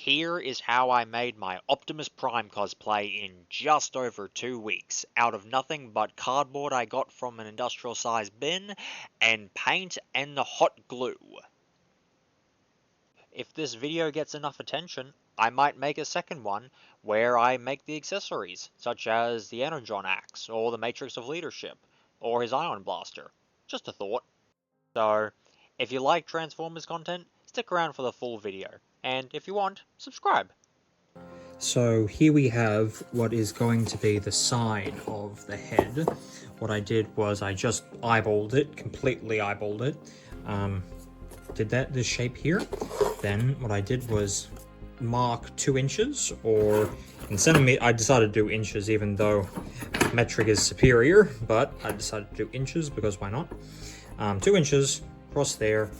Here is how I made my Optimus Prime cosplay in just over 2 weeks, out of nothing but cardboard I got from an industrial sized bin, and paint and the hot glue. If this video gets enough attention, I might make a second one where I make the accessories, such as the Energon Axe, or the Matrix of Leadership, or his Ion Blaster. Just a thought. So, if you like Transformers content, stick around for the full video, and if you want, subscribe. So here we have what is going to be the side of the head. What I did was I just eyeballed it, completely eyeballed it. Did this shape here. Then what I did was mark 2 inches, or in centimeter, I decided to do inches even though metric is superior, but I decided to do inches because why not? 2 inches across there,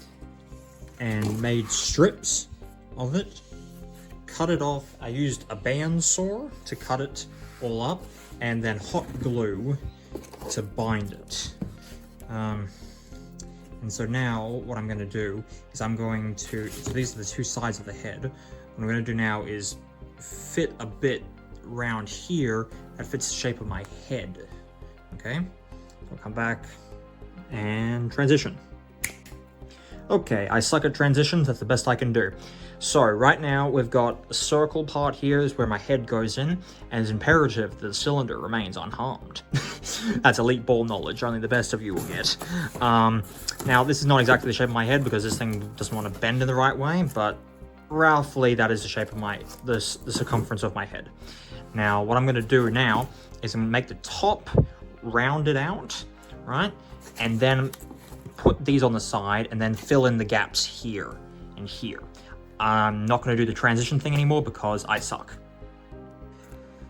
and made strips of it. Cut it off. I used a bandsaw to cut it all up, and then hot glue to bind it. And so now what I'm going to do is so these are the 2 sides of the head. What I'm going to do now is fit a bit around here that fits the shape of my head. Okay, so I'll come back and transition. Okay, I suck at transitions, that's the best I can do. So right now we've got a circle part here is where my head goes in, and it's imperative that the cylinder remains unharmed. That's elite ball knowledge, only the best of you will get. Now this is not exactly the shape of my head because this thing doesn't want to bend in the right way, but roughly that is the shape of the circumference of my head. Now what I'm going to do now is I'm going to make the top rounded out, right? And then put these on the side and then fill in the gaps here and here. I'm not going to do the transition thing anymore because I suck.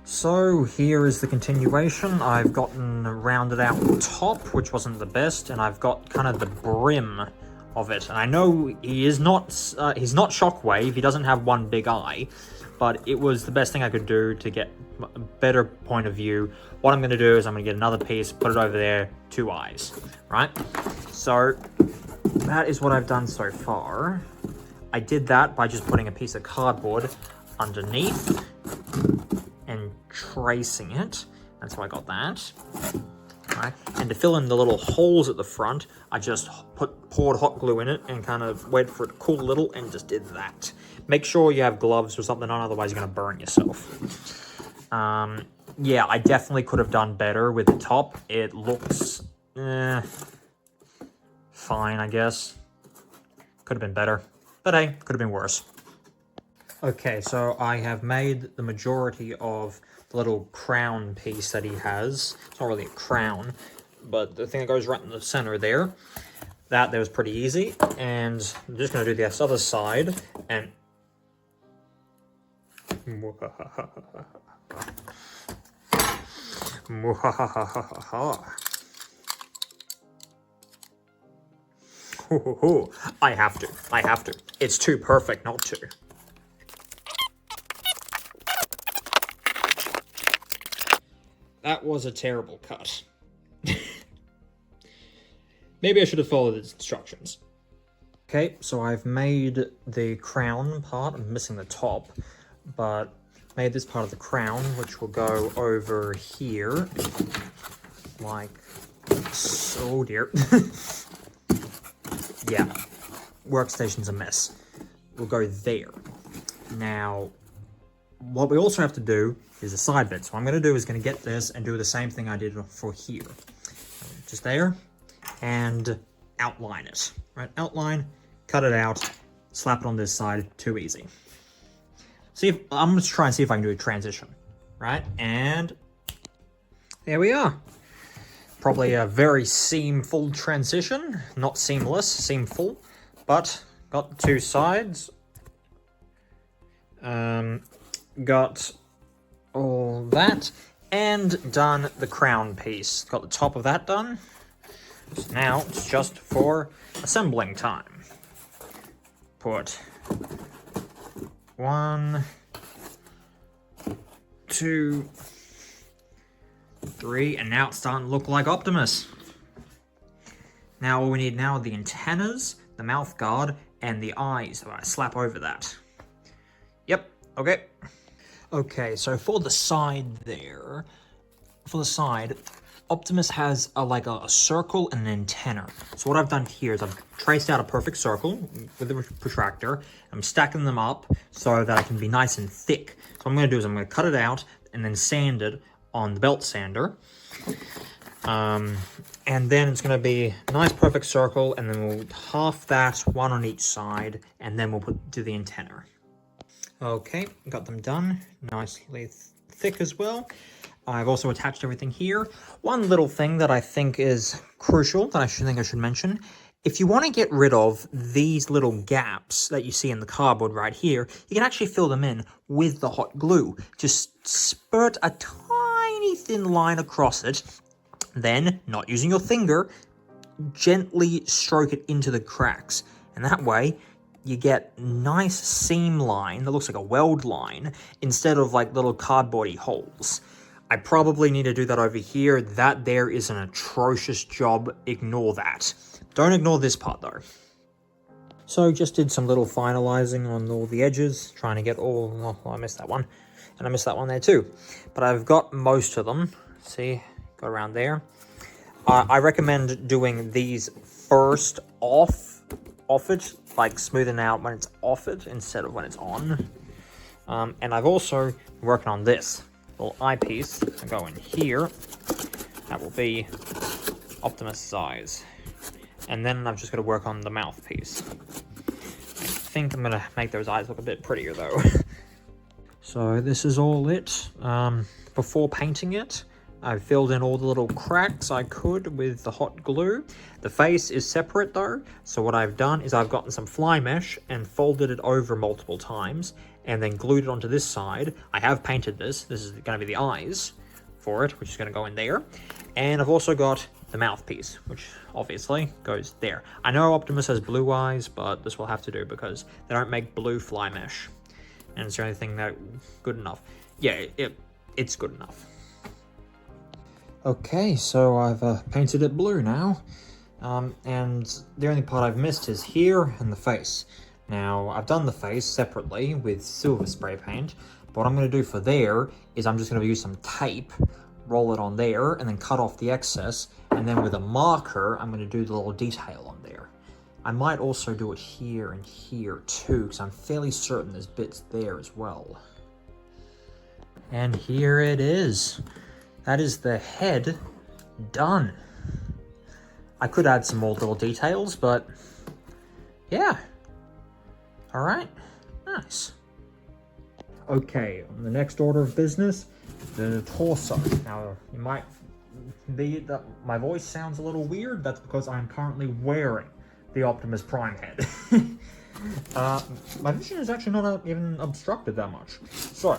So here is the continuation. I've gotten rounded out the top, which wasn't the best, and I've got kind of the brim of it. And I know he's not Shockwave, he doesn't have one big eye, but it was the best thing I could do to get a better point of view. What I'm going to do is I'm going to get another piece, put it over there, 2 eyes, right? So that is what I've done so far. I did that by just putting a piece of cardboard underneath and tracing it. That's how I got that. Right. And to fill in the little holes at the front, I just poured hot glue in it and kind of waited for it to cool a little and just did that. Make sure you have gloves or something on, otherwise you're going to burn yourself. Yeah, I definitely could have done better with the top. It looks fine, I guess. Could have been better. But hey, could have been worse. Okay, so I have made the majority of the little crown piece that he has. It's not really a crown, but the thing that goes right in the center there. That was pretty easy. And I'm just going to do this other side. And... I have to. It's too perfect not to. That was a terrible cut. Maybe I should have followed the instructions. Okay, so I've made the crown part. I'm missing the top, but made this part of the crown, which will go over here. Like so. Oh dear. Yeah, workstation's a mess. We'll go there. Now, what we also have to do is the side bit. So what I'm going to do is going to get this and do the same thing I did for here. Just there, and outline it. Right, outline, cut it out, slap it on this side. Too easy. I'm going to try and see if I can do a transition. Right, and there we are. Probably a very seamful transition. Not seamless, seamful. But got 2 sides. Got all that. And done the crown piece. Got the top of that done. So now it's just for assembling time. Put 1, 2, 3, and now it's starting to look like Optimus. Now all we need now are the antennas, the mouth guard, and the eyes that I slap over that. Yep, okay. Okay, so for the side there, Optimus has a circle and an antenna. So what I've done here is I've traced out a perfect circle with a protractor. I'm stacking them up so that I can be nice and thick. So what I'm going to do is I'm going to cut it out and then sand it on the belt sander. And then it's going to be a nice perfect circle, and then we'll half that, one on each side, and then we'll do the antenna. Okay, got them done, nicely thick as well. I've also attached everything here. One little thing that I think is crucial that I should mention, if you want to get rid of these little gaps that you see in the cardboard right here, you can actually fill them in with the hot glue. Just spurt a tiny thin line across it, then, not using your finger, gently stroke it into the cracks. And that way, you get nice seam line that looks like a weld line instead of like little cardboardy holes. I probably need to do that over here. That there is an atrocious job. Ignore that. Don't ignore this part though. So just did some little finalizing on all the edges, trying to get all, oh, I missed that one. And I missed that one there too. But I've got most of them. See, got around there. I recommend doing these first off it, like smoothing out when it's off it instead of when it's on. And I've also been working on this little eyepiece. I go in here. That will be Optimus' eyes. And then I've just got to work on the mouthpiece. I think I'm going to make those eyes look a bit prettier though. So this is all it. Before painting it, I filled in all the little cracks I could with the hot glue. The face is separate though, so what I've done is I've gotten some fly mesh and folded it over multiple times and then glued it onto this side. I have painted this. This is going to be the eyes for it, which is going to go in there. And I've also got the mouthpiece, which obviously goes there. I know Optimus has blue eyes, but this will have to do because they don't make blue fly mesh. And it's the only thing that good enough. Yeah, it's good enough. Okay, so I've painted it blue now, and the only part I've missed is here and the face. Now, I've done the face separately with silver spray paint, but what I'm going to do for there is I'm just going to use some tape, roll it on there, and then cut off the excess, and then with a marker, I'm going to do the little detail on there. I might also do it here and here too, because I'm fairly certain there's bits there as well. And here it is. That is the head done. I could add some more little details, but yeah. All right, nice. Okay, on the next order of business, the torso. Now, you might be that my voice sounds a little weird. That's because I'm currently wearing the Optimus Prime head. My vision is actually not even obstructed that much. So,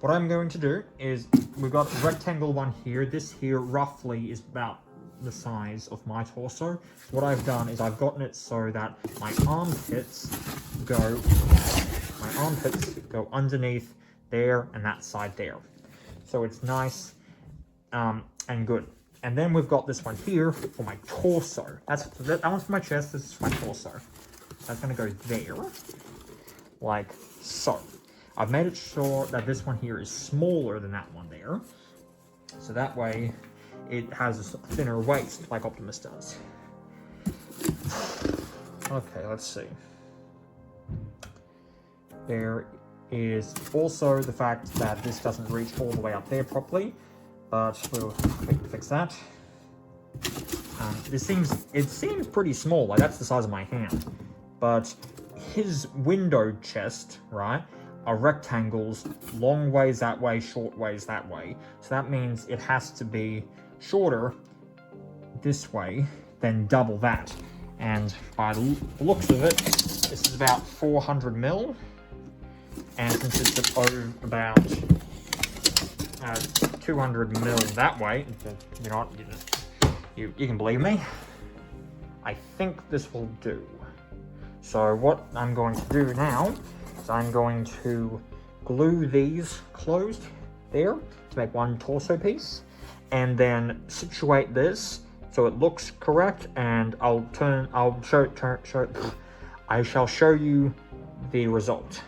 what I'm going to do is, we've got a rectangle one here. This here roughly is about the size of my torso. What I've done is I've gotten it so that my armpits go underneath there and that side there. So it's nice and good. And then we've got this one here for my torso. That one's for my chest, this is for my torso. That's gonna go there, like so. I've made it sure that this one here is smaller than that one there. So that way it has a thinner waist like Optimus does. Okay, let's see. There is also the fact that this doesn't reach all the way up there properly, but we'll fix that. It seems pretty small, like that's the size of my hand. But his window chest, right, are rectangles, long ways that way, short ways that way. So that means it has to be shorter this way than double that. And by the looks of it, this is about 400 mil. And since it's about 200 mil that way, you can believe me, I think this will do. So what I'm going to do now is I'm going to glue these closed there to make one torso piece, and then situate this so it looks correct, and I shall show you the result.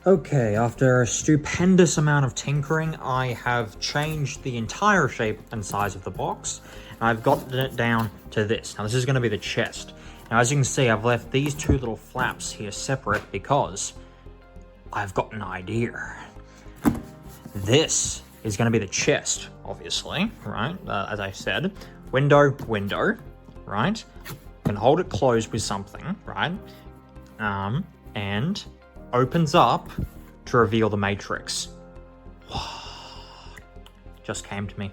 Okay, after a stupendous amount of tinkering, I have changed the entire shape and size of the box, and I've gotten it down to this. Now this is going to be the chest. Now as you can see, I've left these two little flaps here separate because I've got an idea. This is going to be the chest, obviously, right? As I said, window, right? Can hold it closed with something, right? And opens up to reveal the matrix. Just came to me.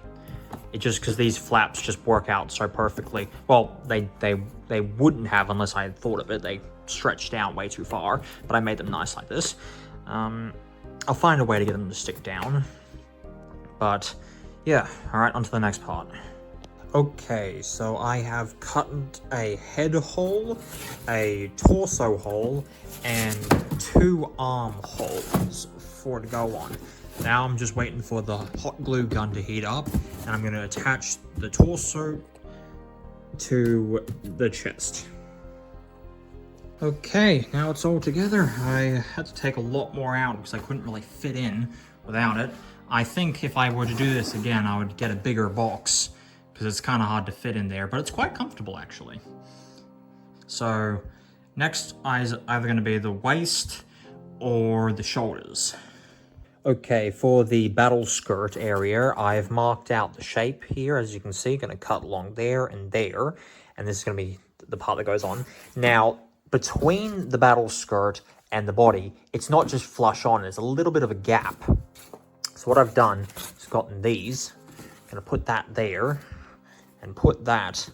It just, because these flaps just work out so perfectly. Well, they wouldn't have unless I had thought of it. They stretched out way too far, but I made them nice like this. I'll find a way to get them to stick down. But yeah, all right, on to the next part. Okay, so I have cut a head hole, a torso hole, and 2 arm holes for it to go on. Now I'm just waiting for the hot glue gun to heat up, and I'm going to attach the torso to the chest. Okay, now it's all together. I had to take a lot more out because I couldn't really fit in without it. I think if I were to do this again, I would get a bigger box because it's kind of hard to fit in there, but it's quite comfortable actually. So next is either going to be the waist or the shoulders. Okay, for the battle skirt area, I've marked out the shape here, as you can see, going to cut along there, and this is going to be the part that goes on. Now, between the battle skirt and the body, it's not just flush on, there's a little bit of a gap. So what I've done is gotten these, going to put that there, and put that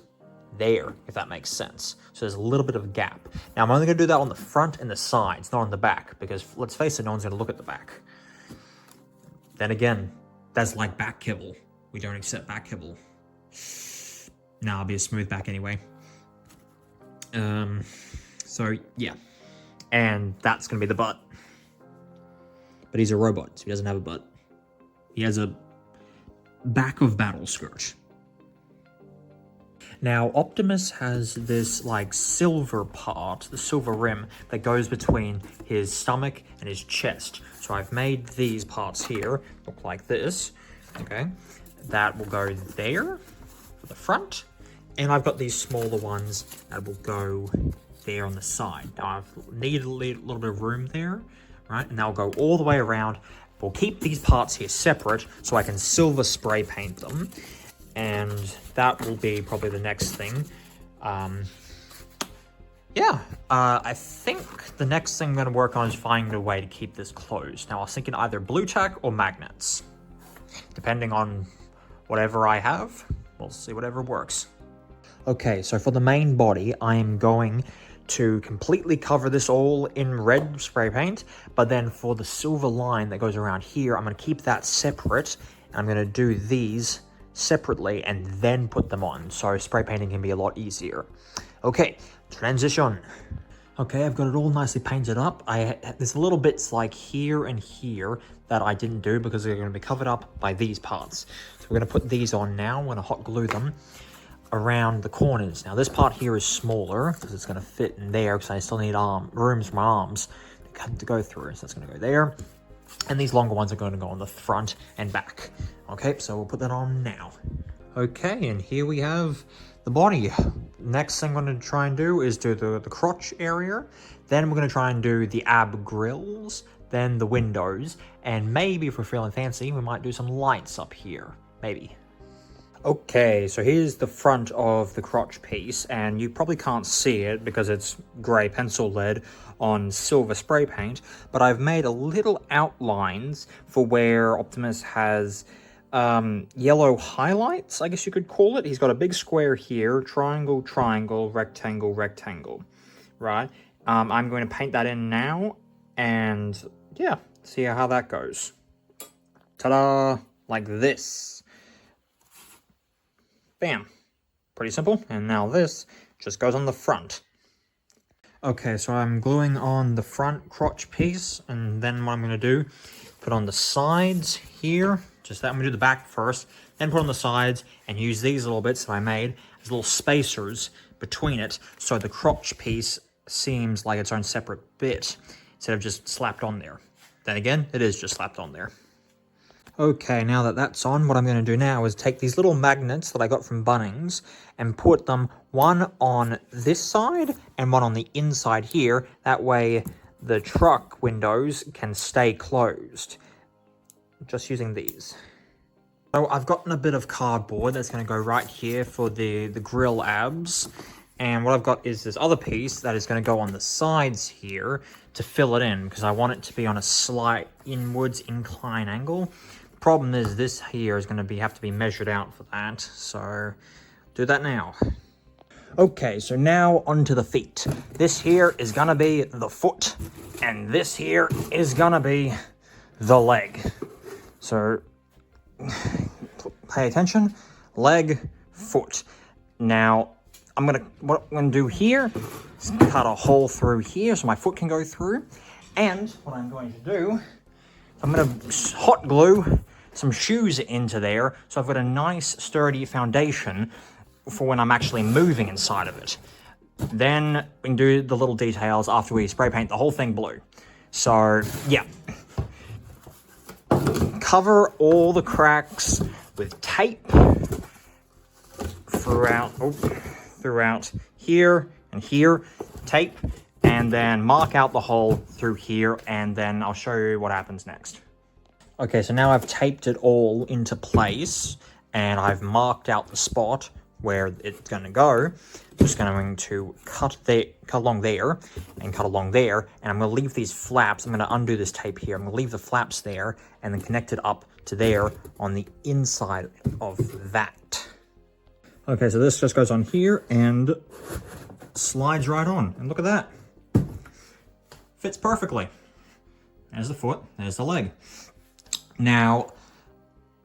there, if that makes sense. So there's a little bit of a gap. Now, I'm only going to do that on the front and the sides, not on the back, because let's face it, no one's going to look at the back. Then again, that's like back kibble. We don't accept back kibble. Nah, I'll be a smooth back anyway. So yeah. And that's gonna be the butt. But he's a robot, so he doesn't have a butt. He has a back of battle skirt. Now, Optimus has this, like, silver part, the silver rim, that goes between his stomach and his chest. So I've made these parts here look like this, okay? That will go there for the front, and I've got these smaller ones that will go there on the side. Now, I need a little bit of room there, right? And they'll go all the way around. We'll keep these parts here separate so I can silver spray paint them. And that will be probably the next thing. I think the next thing I'm going to work on is finding a way to keep this closed. Now, I was thinking either blue tack or magnets. Depending on whatever I have, we'll see whatever works. Okay, so for the main body, I am going to completely cover this all in red spray paint, but then for the silver line that goes around here, I'm going to keep that separate, and I'm going to do these separately and then put them on, so spray painting can be a lot easier. Okay, transition. Okay, I've got it all nicely painted up. There's little bits like here and here that I didn't do because they're going to be covered up by these parts. So we're going to put these on now. I'm going to hot glue them around the corners. Now this part here is smaller because it's going to fit in there because I still need rooms for my arms to go through. So that's going to go there. And these longer ones are going to go on the front and back. Okay, so we'll put that on now. Okay, and here we have the body. Next thing I'm going to try and do is do the crotch area. Then we're going to try and do the ab grills, then the windows, and maybe if we're feeling fancy, we might do some lights up here. Maybe. Okay, so here's the front of the crotch piece, and you probably can't see it because it's grey pencil lead on silver spray paint, but I've made a little outlines for where Optimus has yellow highlights, I guess you could call it. He's got a big square here, triangle, triangle, rectangle, rectangle, right? I'm going to paint that in now, and yeah, see how that goes. Ta-da! Like this. Bam. Pretty simple. And now this just goes on the front. Okay, so I'm gluing on the front crotch piece, and then what I'm going to do, put on the sides here. Just that, I'm going to do the back first, then put on the sides, and use these little bits that I made as little spacers between it, so the crotch piece seems like its own separate bit, instead of just slapped on there. then again, it is just slapped on there. Okay, now that that's on, what I'm going to do now is take these little magnets that I got from Bunnings and put them one on this side and one on the inside here. That way the truck windows can stay closed. Just using these. So I've gotten a bit of cardboard that's going to go right here for the grill abs. And what I've got is this other piece that is going to go on the sides here to fill it in because I want it to be on a slight inwards incline angle. Problem is this here is going to have to be measured out for that, so do that now. Okay, so now onto the feet. This here is going to be the foot, and this here is going to be the leg. So pay attention, leg, foot. Now what I'm going to do here is cut a hole through here so my foot can go through, and what I'm going to do, I'm going to hot glue some shoes into there, so I've got a nice sturdy foundation for when I'm actually moving inside of it. Then we can do the little details after we spray paint the whole thing blue. So yeah, cover all the cracks with tape throughout here and here, tape, and then mark out the hole through here, and then I'll show you what happens next. Okay, so now I've taped it all into place, and I've marked out the spot where it's going to go. I'm just going to cut along there, and cut along there, and I'm going to leave these flaps. I'm going to undo this tape here. I'm going to leave the flaps there, and then connect it up to there on the inside of that. Okay, so this just goes on here, and slides right on. And look at that. Fits perfectly. There's the foot, there's the leg. Now,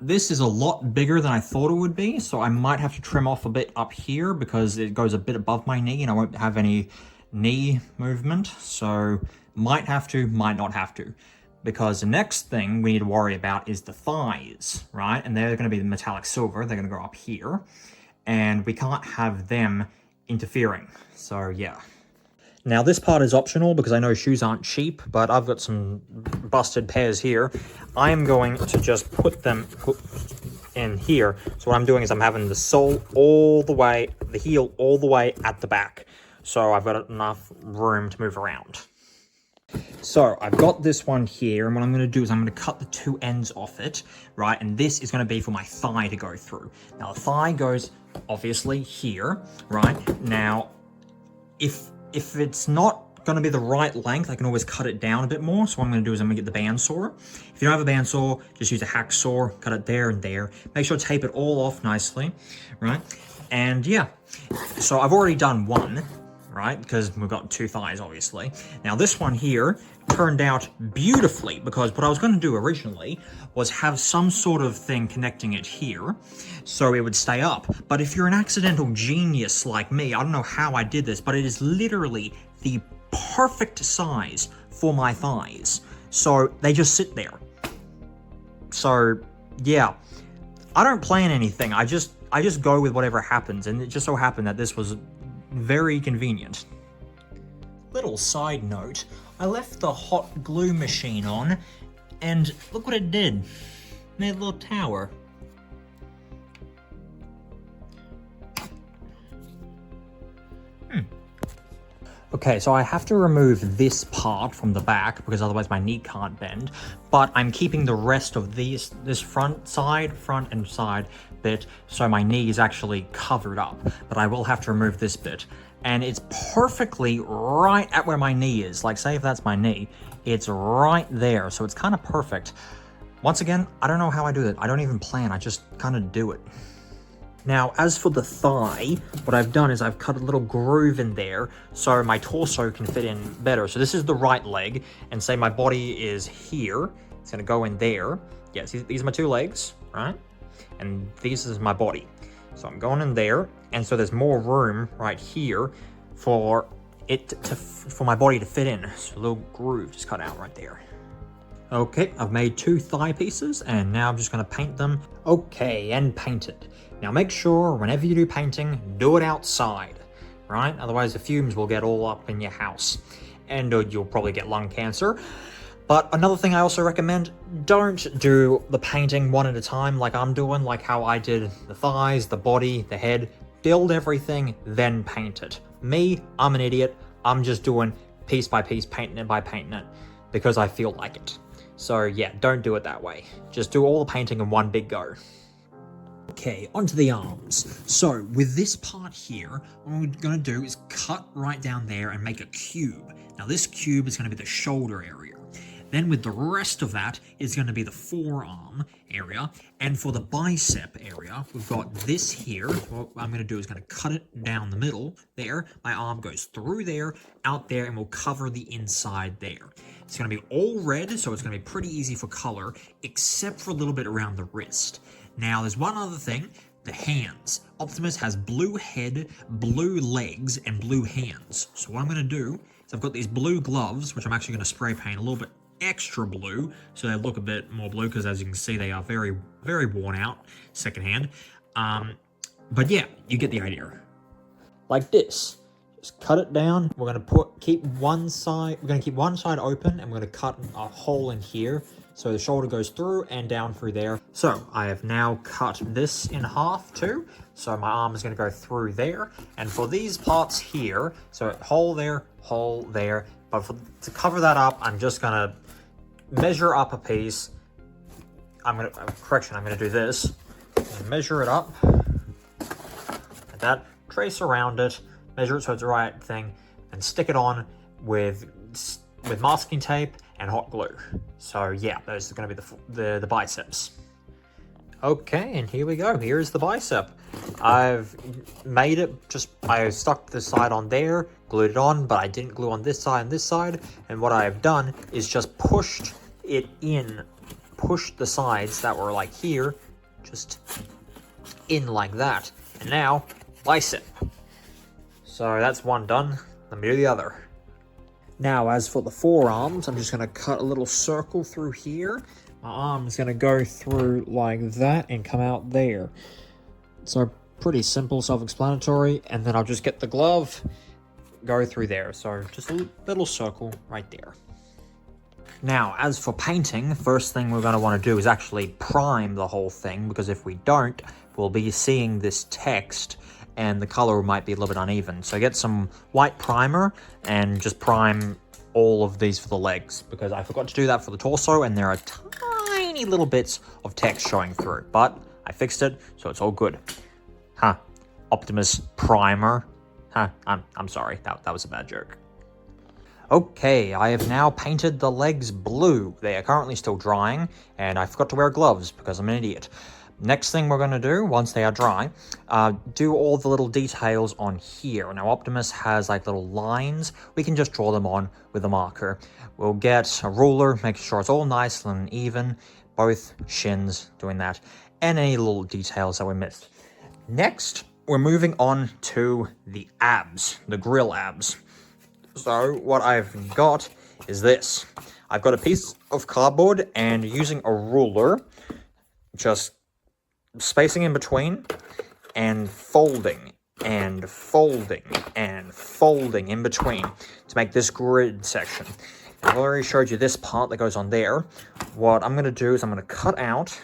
this is a lot bigger than I thought it would be, so I might have to trim off a bit up here because it goes a bit above my knee and I won't have any knee movement. So, might have to, might not have to. Because the next thing we need to worry about is the thighs, right? And they're going to be the metallic silver, they're going to go up here. And we can't have them interfering, so yeah. Now this part is optional because I know shoes aren't cheap, but I've got some busted pairs here. I'm going to just put them in here. So what I'm doing is I'm having the sole all the way, the heel all the way at the back. So I've got enough room to move around. So I've got this one here, and what I'm going to do is I'm going to cut the two ends off it, right? And this is going to be for my thigh to go through. Now the thigh goes obviously here, right? Now, if it's not going to be the right length, I can always cut it down a bit more. So what I'm going to do is I'm going to get the bandsaw. If you don't have a bandsaw, just use a hacksaw, cut it there and there. Make sure to tape it all off nicely, right? And yeah, so I've already done one, right? Because we've got two thighs, obviously. Now this one here turned out beautifully because what I was going to do originally was have some sort of thing connecting it here so it would stay up. But if you're an accidental genius like me, I don't know how I did this, but it is literally the perfect size for my thighs. So they just sit there. So yeah, I don't plan anything. I just go with whatever happens, and it just so happened that this was very convenient. Little side note, I left the hot glue machine on, and look what it did. Made a little tower. Okay, so I have to remove this part from the back because otherwise my knee can't bend, but I'm keeping the rest of this front and side bit, so my knee is actually covered up, but I will have to remove this bit. And it's perfectly right at where my knee is. Like, say if that's my knee, it's right there, so it's kind of perfect. Once again, I don't know how I do that. I don't even plan, I just kind of do it. Now, as for the thigh, what I've done is I've cut a little groove in there so my torso can fit in better. So this is the right leg, and say my body is here. It's gonna go in there. Yes, these are my two legs, right? And this is my body. So I'm going in there, and so there's more room right here for for my body to fit in. So a little groove just cut out right there. Okay, I've made two thigh pieces, and now I'm just gonna paint them. Okay, and painted. Now make sure whenever you do painting, do it outside, right? Otherwise the fumes will get all up in your house, and you'll probably get lung cancer. But another thing I also recommend, don't do the painting one at a time like I'm doing, like how I did the thighs, the body, the head. Build everything, then paint it. Me, I'm an idiot. I'm just doing piece by piece, painting it by painting it, because I feel like it. So yeah, don't do it that way. Just do all the painting in one big go. Okay, onto the arms. So with this part here, what we're going to do is cut right down there and make a cube. Now this cube is going to be the shoulder area. Then with the rest of that is going to be the forearm area. And for the bicep area, we've got this here. What I'm going to do is going to cut it down the middle there. My arm goes through there, out there, and we'll cover the inside there. It's going to be all red, so it's going to be pretty easy for color, except for a little bit around the wrist. Now, there's one other thing, the hands. Optimus has blue head, blue legs, and blue hands. So what I'm going to do is I've got these blue gloves, which I'm actually going to spray paint a little bit extra blue, so they look a bit more blue, because as you can see, they are very, very worn out secondhand. But yeah, you get the idea. Like this. Just cut it down. We're going to keep one side open, and we're going to cut a hole in here so the shoulder goes through and down through there. So I have now cut this in half too. So my arm is going to go through there. And for these parts here, so hole there, but to cover that up, I'm just going to measure up a piece. I'm going to do this. Measure it up. Like that. Trace around it. Measure it so it's the right thing, and stick it on with masking tape and hot glue. So yeah, those are going to be the biceps. Okay, and here we go. Here's the bicep. I've made it, I stuck the side on there, glued it on, but I didn't glue on this side and this side. And what I've done is just pushed it in, pushed the sides that were like here, just in like that. And now, bicep. So that's one done. Let me do the other. Now, as for the forearms, I'm just going to cut a little circle through here. My arm's going to go through like that and come out there. So pretty simple, self-explanatory. And then I'll just get the glove, go through there. So just a little circle right there. Now, as for painting, first thing we're going to want to do is actually prime the whole thing, because if we don't, we'll be seeing this text and the color might be a little bit uneven. So get some white primer and just prime all of these for the legs, because I forgot to do that for the torso, and there are tiny little bits of text showing through, but I fixed it, so it's all good. Huh, Optimus primer. Huh, I'm sorry, that was a bad joke. Okay, I have now painted the legs blue. They are currently still drying, and I forgot to wear gloves because I'm an idiot. Next thing we're going to do, once they are dry, do all the little details on here. Now, Optimus has like little lines. We can just draw them on with a marker. We'll get a ruler, make sure it's all nice and even, both shins, doing that, and any little details that we missed. Next, we're moving on to the abs, the grill abs. So what I've got is this. I've got a piece of cardboard, and using a ruler, just spacing in between, and folding, and folding, and folding in between to make this grid section. I've already showed you this part that goes on there. What I'm going to do is I'm going to cut out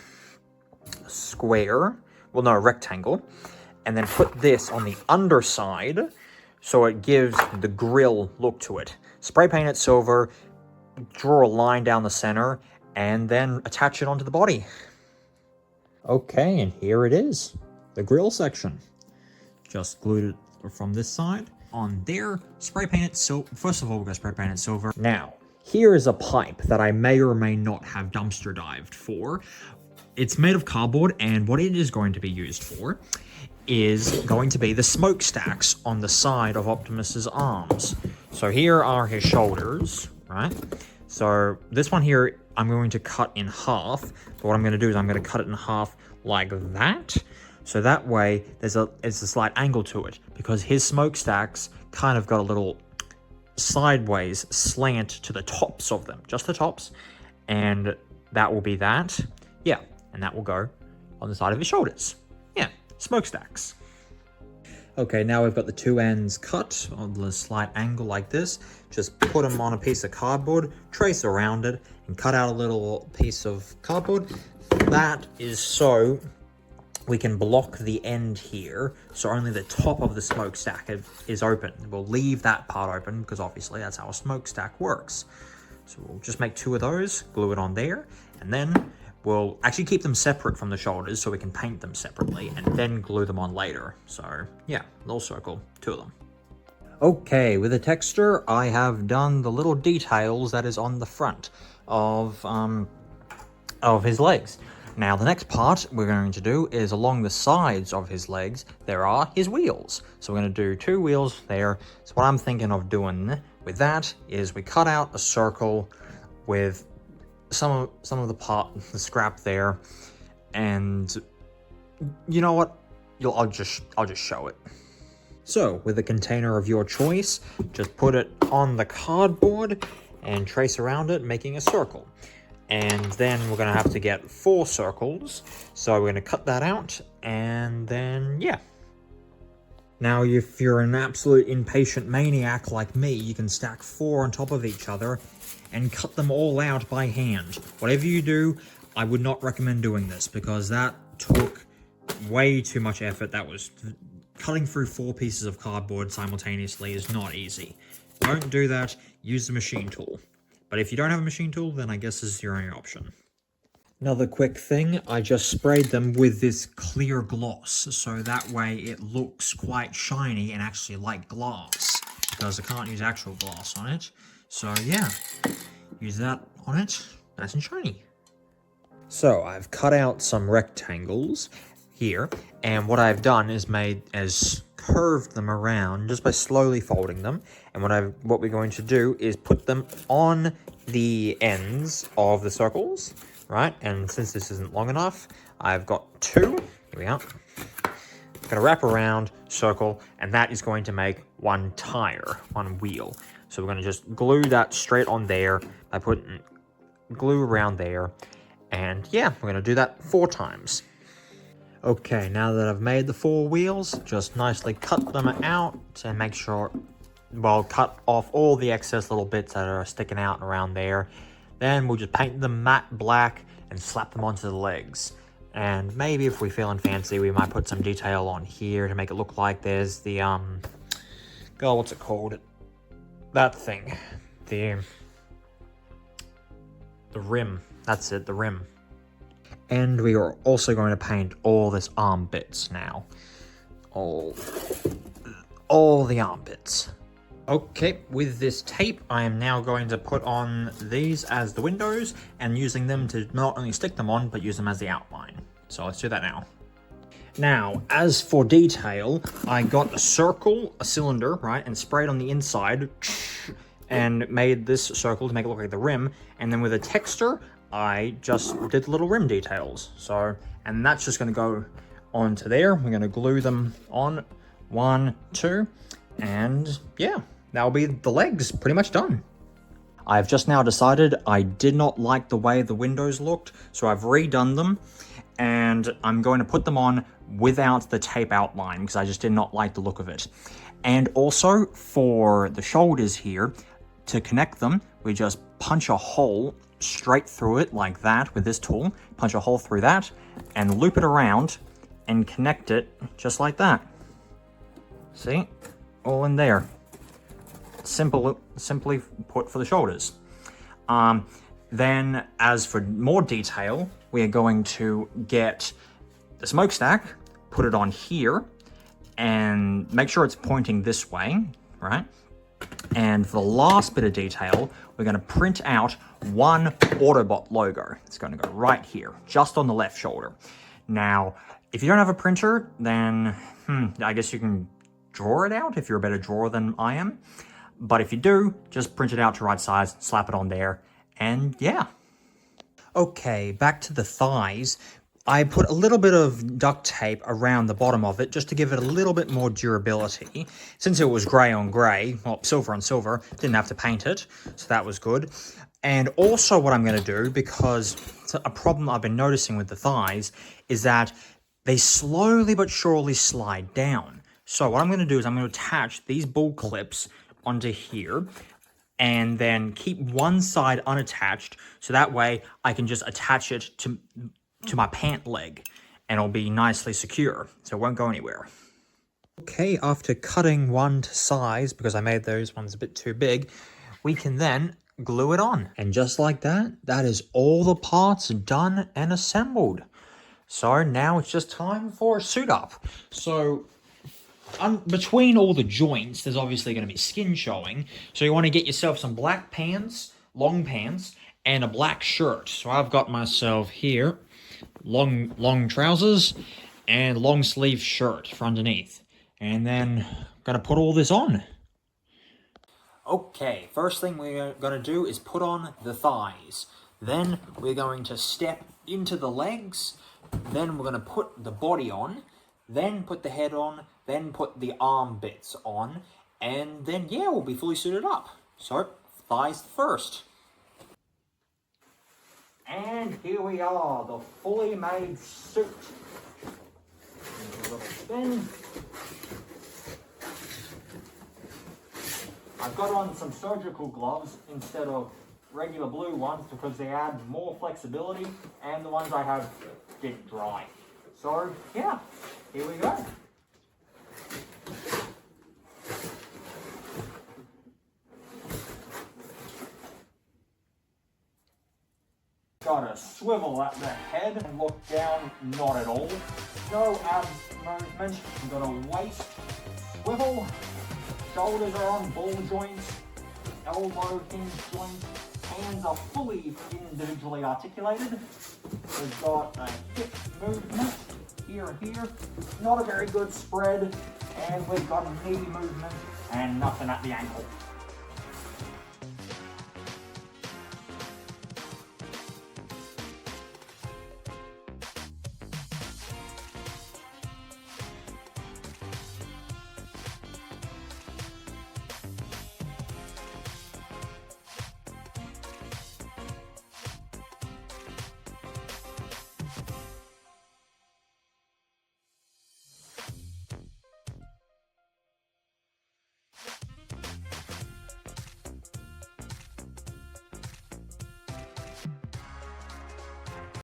a square, well no, a rectangle, and then put this on the underside so it gives the grill look to it. Spray paint it silver, draw a line down the center, and then attach it onto the body. Okay, and here it is, the grill section. Just glued it from this side on there, spray paint it silver. First of all, we're going to spray paint it silver. Now, here is a pipe that I may or may not have dumpster dived for. It's made of cardboard, and what it is going to be used for is going to be the smokestacks on the side of Optimus's arms. So here are his shoulders, right? So this one here, I'm going to cut in half. But what I'm going to do is I'm going to cut it in half like that. So that way there's a slight angle to it, because his smokestacks kind of got a little sideways slant to the tops of them, just the tops. And that will be that. Yeah, and that will go on the side of his shoulders. Yeah, smokestacks. Okay, now we've got the two ends cut on a slight angle like this. Just put them on a piece of cardboard, trace around it, and cut out a little piece of cardboard. That is so we can block the end here, so only the top of the smokestack is open. We'll leave that part open because obviously that's how a smokestack works. So we'll just make two of those, glue it on there, and then we'll actually keep them separate from the shoulders so we can paint them separately and then glue them on later. So yeah, little circle, two of them. Okay, with the texture, I have done the little details that is on the front of his legs. Now the next part we're going to do is along the sides of his legs, there are his wheels. So we're going to do two wheels there. So what I'm thinking of doing with that is we cut out a circle with some of the scrap there, and you know what? I'll just show it. So with a container of your choice, just put it on the cardboard and trace around it, making a circle. And then we're going to have to get 4 circles. So we're going to cut that out, and then, yeah. Now, if you're an absolute impatient maniac like me, you can stack 4 on top of each other and cut them all out by hand. Whatever you do, I would not recommend doing this, because that took way too much effort. That was... Cutting through 4 pieces of cardboard simultaneously is not easy. Don't do that. Use the machine tool. But if you don't have a machine tool, then I guess this is your only option. Another quick thing, I just sprayed them with this clear gloss, so that way it looks quite shiny and actually like glass, because I can't use actual glass on it. So yeah, use that on it, nice and shiny. So I've cut out some rectangles here, and what I've done is curved them around just by slowly folding them. And what we're going to do is put them on the ends of the circles, right? And since this isn't long enough, I've got 2. Here we are. I'm gonna wrap around, circle, and that is going to make one wheel. So we're gonna just glue that straight on there by putting glue around there. And yeah, we're gonna do that 4 times. Okay, now that I've made the 4 wheels, just nicely cut them out and make sure, well, cut off all the excess little bits that are sticking out around there. Then we'll just paint them matte black and slap them onto the legs. And maybe if we're feeling fancy, we might put some detail on here to make it look like there's the, God, what's it called? That thing. The rim. That's it, the rim. And we are also going to paint all this arm bits now. All the arm bits. Okay, with this tape, I am now going to put on these as the windows and using them to not only stick them on, but use them as the outline. So let's do that now. Now, as for detail, I got a circle, a cylinder, right, and sprayed on the inside and made this circle to make it look like the rim. And then with a texture, I just did little rim details. So, and that's just going to go onto there. We're going to glue them on 1, 2, and yeah, that'll be the legs pretty much done. I've just now decided I did not like the way the windows looked, so I've redone them, and I'm going to put them on without the tape outline because I just did not like the look of it. And also for the shoulders here, to connect them, we just punch a hole straight through it like that with this tool, punch a hole through that, and loop it around and connect it just like that. See? All in there. Simply put for the shoulders. Then, as for more detail, we are going to get the smokestack, put it on here, and make sure it's pointing this way, right? And for the last bit of detail, we're going to print out one Autobot logo. It's going to go right here, just on the left shoulder. Now, if you don't have a printer, then I guess you can draw it out if you're a better drawer than I am. But if you do, just print it out to right size, slap it on there, and yeah. Okay, back to the thighs. I put a little bit of duct tape around the bottom of it just to give it a little bit more durability. Since it was grey on grey, well, silver on silver, didn't have to paint it, so that was good. And also what I'm going to do, because a problem I've been noticing with the thighs, is that they slowly but surely slide down. So what I'm going to do is I'm going to attach these ball clips onto here and then keep one side unattached so that way I can just attach it to my pant leg and it'll be nicely secure so it won't go anywhere. Okay, after cutting one to size because I made those ones a bit too big, we can then glue it on. And just like that, that is all the parts done and assembled. So now it's just time for a suit up. So between all the joints, there's obviously going to be skin showing. So you want to get yourself some black pants, long pants, and a black shirt. So I've got myself here, long trousers, and long sleeve shirt for underneath. And then I'm going to put all this on. Okay, first thing we're going to do is put on the thighs. Then we're going to step into the legs. Then we're going to put the body on. Then put the head on. Then put the arm bits on. And then, yeah, we'll be fully suited up. So, thighs first. And here we are, the fully made suit. A little spin. I've got on some surgical gloves instead of regular blue ones because they add more flexibility and the ones I have get dry. So yeah, here we go. Got a swivel at the head and look down, not at all. No abs movement, I've got a waist swivel. Shoulders are on ball joints, elbow hinge joint, hands are fully individually articulated. We've got a hip movement here and here, not a very good spread, and we've got a knee movement and nothing at the ankle.